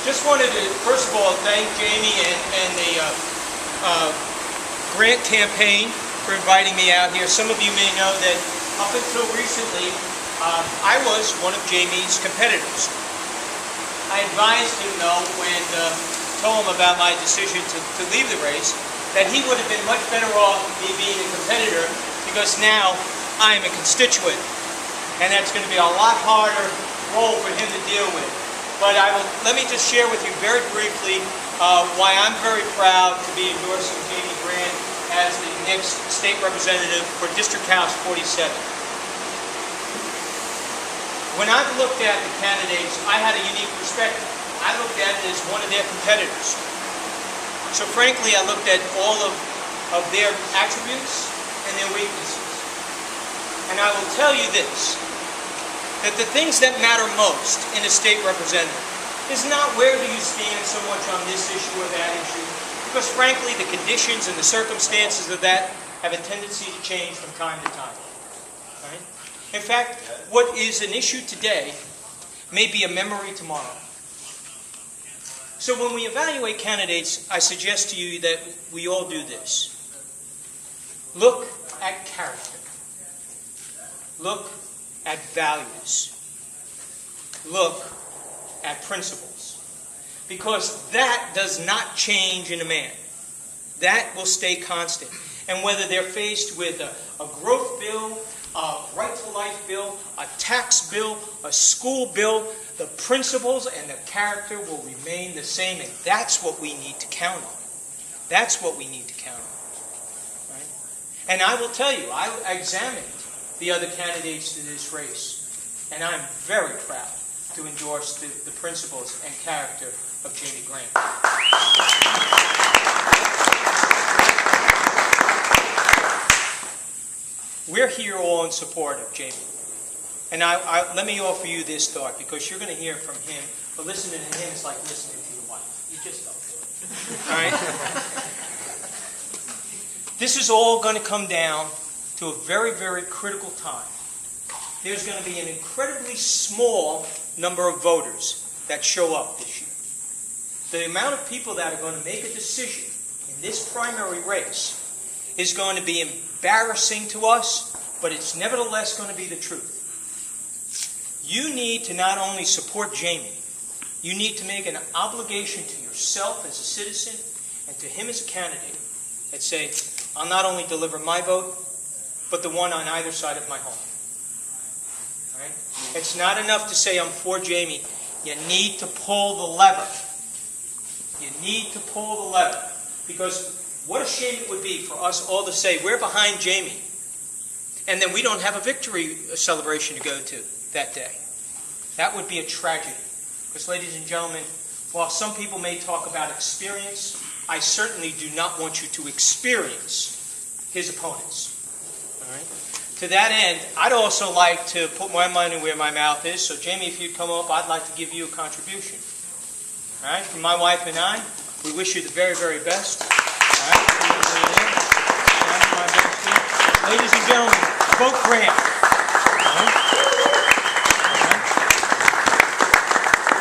Just wanted to, first of all, thank Jamie and the grant campaign for inviting me out here. Some of you may know that up until recently, I was one of Jamie's competitors. I advised him, though, when told him about my decision to leave the race, that he would have been much better off me being a competitor, because now I am a constituent, and that's going to be a lot harder role for him to deal with. But let me just share with you very briefly why I'm very proud to be endorsing Jamie Grant as the next state representative for District House 47. When I've looked at the candidates, I had a unique perspective. I looked at it as one of their competitors. So frankly, I looked at all of their attributes and their weaknesses. And I will tell you this, that the things that matter most in a state representative is not where do you stand so much on this issue or that issue, because frankly, the conditions and the circumstances of that have a tendency to change from time to time. Right? In fact, what is an issue today may be a memory tomorrow. So when we evaluate candidates, I suggest to you that we all do this. Look at character. Look at values. Look at principles. Because that does not change in a man. That will stay constant. And whether they're faced with a growth bill, a right-to-life bill, a tax bill, a school bill, the principles and the character will remain the same, and that's what we need to count on. That's what we need to count on. Right? And I will tell you, I examined the other candidates to this race, and I'm very proud to endorse the principles and character of Jamie Grant. We're here all in support of Jamie. And let me offer you this thought, because you're going to hear from him, but listening to him is like listening to your wife. You just don't do it. All right? This is all going to come down to a very, very critical time. There's going to be an incredibly small number of voters that show up this year. The amount of people that are going to make a decision in this primary race is going to be embarrassing to us, but it's nevertheless going to be the truth. You need to not only support Jamie, you need to make an obligation to yourself as a citizen and to him as a candidate that say, I'll not only deliver my vote, but the one on either side of my home. Right? It's not enough to say I'm for Jamie. You need to pull the lever. You need to pull the lever. Because what a shame it would be for us all to say, we're behind Jamie, and then we don't have a victory celebration to go to that day. That would be a tragedy. Because, ladies and gentlemen, while some people may talk about experience, I certainly do not want you to experience his opponents. All right? To that end, I'd also like to put my money where my mouth is. So, Jamie, if you'd come up, I'd like to give you a contribution. All right? From my wife and I, we wish you the very, very best. All right? Ladies and gentlemen, vote Grant. All right?